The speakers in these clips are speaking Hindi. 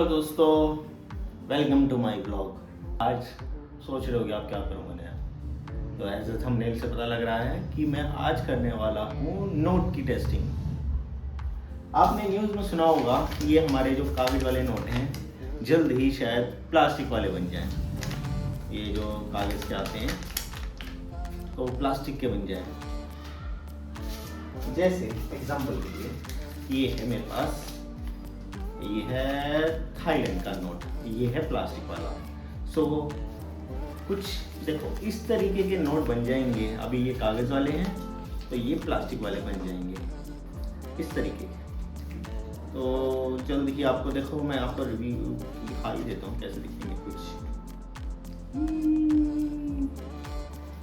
हेलो दोस्तों, वेलकम टू माय ब्लॉग। आज सोच रहे होगे आप क्या करूँगा नया। तो एज ए थंबनेल से पता लग रहा है कि मैं आज करने वाला हूँ नोट की टेस्टिंग। आपने न्यूज़ में सुना होगा कि ये हमारे जो कागज़ वाले नोट हैं जल्द ही शायद प्लास्टिक वाले बन जाएं। ये जो कागज़ के आते हैं तो प्लास्टिक के बन जाएं। जैसे एग्जांपल के लिए ये है मेरे पास, ये है थाईलैंड का नोट, ये है प्लास्टिक वाला। सो कुछ देखो इस तरीके के नोट बन जाएंगे। अभी ये कागज़ वाले हैं तो ये प्लास्टिक वाले बन जाएंगे इस तरीके के। तो जल्द ही आपको देखो मैं आपको रिव्यू दिखा ही देता हूँ कैसे दिखेंगे कुछ।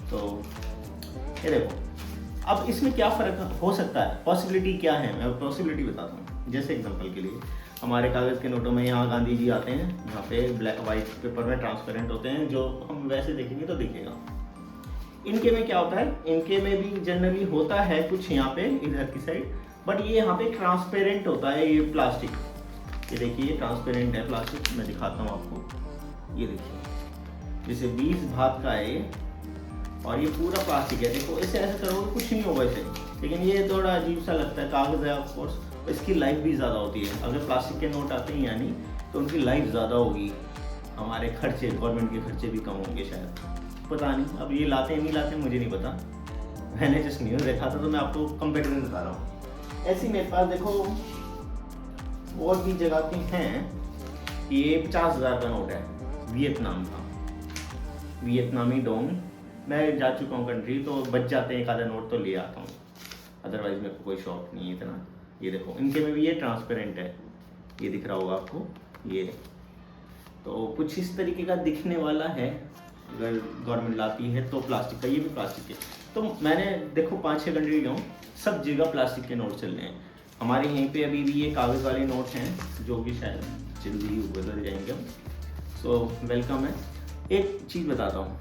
तो ये देखो, अब इसमें क्या फ़र्क हो सकता है, पॉसिबिलिटी क्या है, मैं पॉसिबिलिटी बताता हूँ। जैसे एग्जांपल के लिए हमारे कागज़ के नोटों में यहाँ गांधी जी आते हैं, यहाँ पे ब्लैक वाइट पेपर में ट्रांसपेरेंट होते हैं, जो हम वैसे देखेंगे तो दिखेगा। इनके में क्या होता है, इनके में भी जनरली होता है कुछ यहाँ पे इधर की साइड, बट ये यहाँ पे ट्रांसपेरेंट होता है। ये प्लास्टिक, ये देखिए ये ट्रांसपेरेंट है प्लास्टिक। मैं दिखाता हूँ आपको, ये देखिए जैसे 20 भाग का है ये, और ये पूरा प्लास्टिक है। देखो इसे ऐसे करोगे कुछ नहीं होगा इसे, लेकिन ये थोड़ा अजीब सा लगता है। कागज़ है ऑफ कोर्स, इसकी लाइफ भी ज़्यादा होती है। अगर प्लास्टिक के नोट आते हैं यानी तो उनकी लाइफ ज़्यादा होगी, हमारे खर्चे, गवर्नमेंट के खर्चे भी कम होंगे शायद, पता नहीं। अब ये लाते हैं नहीं लाते हैं मुझे नहीं पता, मैंने जस्ट न्यूज़ देखा था तो मैं आपको कंपेरिजन बता रहा हूँ। ऐसे ही मेरे पास देखो और भी जगह के हैं। ये 50,000 का नोट है, वियतनाम का, वियतनामी डोंग। मैं जा चुका हूँ कंट्री, तो बच जाते हैं एक आधा नोट तो ले आता हूँ, अदरवाइज मेरे को कोई शौक नहीं है इतना। ये देखो इनके में भी ये ट्रांसपेरेंट है, ये दिख रहा होगा आपको। ये तो कुछ इस तरीके का दिखने वाला है। अगर गवर्नमेंट लाती है तो प्लास्टिक का, ये भी प्लास्टिक के। तो मैंने देखो 5-6 कंट्री गया हूँ, सब जगह प्लास्टिक के नोट चल रहे हैं। हमारे यहीं पे अभी भी ये कागज़ वाले नोट हैं जो कि शायद जल्दी ही बदल जाएंगे हम। सो वेलकम है। एक चीज़ बताता हूँ,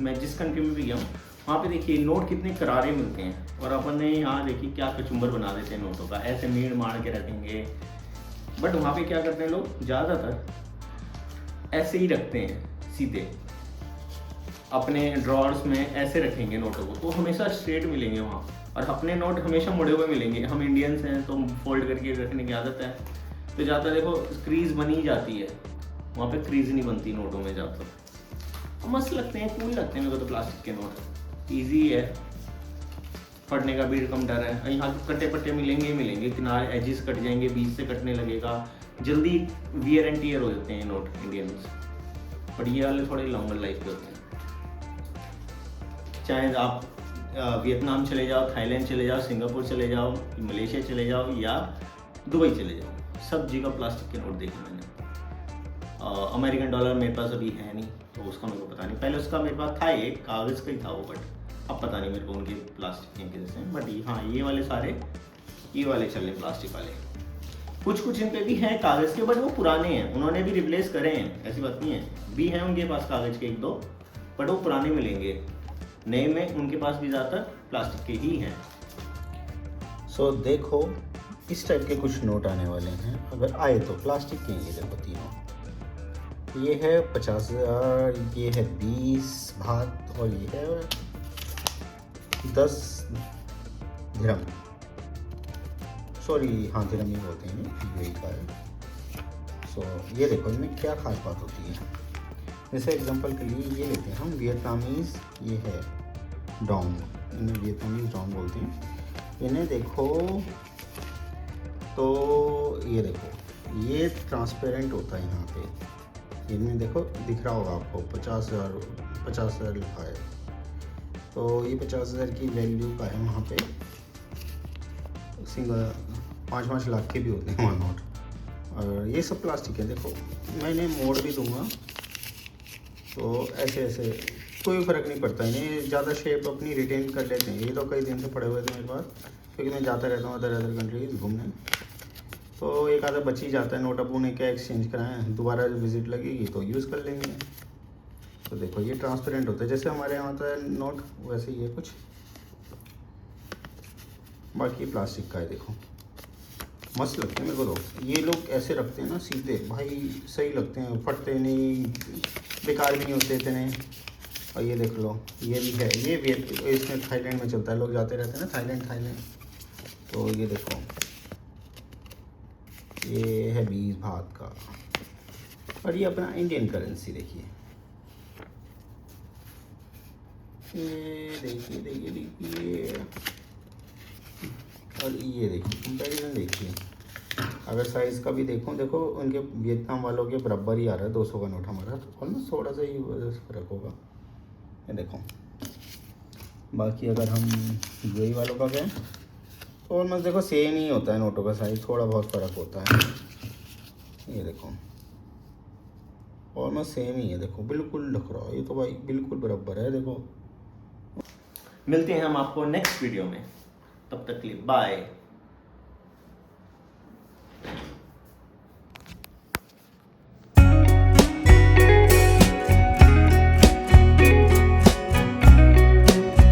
मैं जिस कंट्री में भी गया हूँ वहाँ पे देखिए नोट कितने करारे मिलते हैं, और अपन ने यहाँ देखिए क्या कचुम्बर बना देते हैं नोटों का, ऐसे मीड़ मार के रखेंगे। बट वहाँ पे क्या करते हैं लोग, ज़्यादातर ऐसे ही रखते हैं सीधे, अपने ड्रॉर्स में ऐसे रखेंगे नोटों को, तो हमेशा स्ट्रेट मिलेंगे वहाँ। और अपने नोट हमेशा मुड़े हुए मिलेंगे। हम इंडियंस हैं तो फोल्ड करके रखने की आदत है, तो ज़्यादा देखो क्रीज बनी जाती है, वहाँ पे क्रीज नहीं बनती नोटों में ज़्यादातर। मस्त लगते हैं, कूल लगते हैं मेरे को तो प्लास्टिक के नोट। ईजी है, फटने का भी कम डर है। यहाँ कटे पट्टे मिलेंगे ही मिलेंगे, किनारे एजेस कट जाएंगे, बीच से कटने लगेगा, जल्दी वियर एंड टीयर हो जाते हैं नोट इंडियन। बट ये वाले थोड़े लॉन्गर लाइफ के होते हैं। चाहे आप वियतनाम चले जाओ, थाईलैंड चले जाओ, सिंगापुर चले जाओ, मलेशिया चले जाओ या दुबई चले जाओ, सब जगह प्लास्टिक के नोट देखे मैंने। अमेरिकन डॉलर मेरे पास अभी है नहीं तो उसका मेरे को पता नहीं। पहले उसका मेरे पास था, एक कागज़ का ही था वो, बट अब पता नहीं मेरे को उनके प्लास्टिक के जैसे। बट हाँ ये वाले सारे, ये वाले चल रहे प्लास्टिक वाले। कुछ इन पे भी हैं कागज़ के, बट वो पुराने हैं, उन्होंने भी रिप्लेस करे हैं, ऐसी बात नहीं है। भी हैं उनके पास कागज़ के 1-2, बट वो पुराने मिलेंगे। नए में उनके पास भी ज़्यादातर प्लास्टिक के ही हैं। सो देखो इस टाइप के कुछ नोट आने वाले हैं, अगर आए तो प्लास्टिक के ही। देखो तीनों, ये है 50,000, ये है 20 भाग, और ये है 10 दिरहम। सॉरी हाँ दिरहम ही बोलते हैं, यूएई का है। सो ये देखो इनमें क्या खास बात होती है। जैसे एग्जांपल के लिए ये लेते हैं हम वियतनामीज़, ये है डोंग, इन्हें वियतनामीज़ डोंग बोलते हैं। इन्हें देखो तो ये देखो ये ट्रांसपेरेंट होता है यहाँ पे, इनमें देखो दिख रहा होगा आपको 50,000 लिखा है। तो ये 50,000 की वैल्यू का है वहाँ पे। सिंगल 5-5 लाख के भी होते हैं वहाँ नोट, और ये सब प्लास्टिक है। देखो मैं इन्हें मोड़ भी दूंगा तो ऐसे ऐसे कोई फ़र्क नहीं पड़ता, इन्हें ज़्यादा शेप अपनी रिटेन कर लेते हैं। ये तो कई दिन से पड़े हुए थे मेरे पास, क्योंकि मैं जाता रहता हूँ अदर कंट्रीज घूमने, तो एक आधा बच ही जाता है नोट। अब उन्हें क्या एक्सचेंज कराएं, दोबारा विजिट लगेगी तो यूज़ कर लेंगे। तो देखो ये ट्रांसपेरेंट होता है, जैसे हमारे यहाँ होता है नोट वैसे ही है कुछ, बाकी प्लास्टिक का है। देखो मस्त लगते हैं मेरे को तो। ये लोग ऐसे रखते हैं ना सीधे भाई, सही लगते हैं, फटते नहीं, बेकार भी नहीं होते इतने। और ये देख लो, ये भी है, ये भी इसमें थाईलैंड में चलता है, लोग जाते रहते हैं ना थाईलैंड। तो ये देखो, ये है 20 भात का। और ये अपना इंडियन करेंसी देखिए, ये देखिए। और ये देखिए कंपैरिजन देखिए, अगर साइज़ का भी देखो उनके वियतनाम वालों के बराबर ही आ रहा है 200 का नोट हमारा, तो ऑलमोस्ट थोड़ा सा ही फ़र्क होगा। ये देखो, बाकी अगर हम यूएई वालों का गए तो ऑलमोस्ट देखो सेम ही होता है नोटों का साइज़, थोड़ा बहुत फ़र्क होता है। ये देखो ऑलमोस्ट सेम ही है, देखो बिल्कुल लग रहा है, ये तो भाई बिल्कुल बराबर है। देखो मिलते हैं हम आपको नेक्स्ट वीडियो में, तब तक के लिए बाय।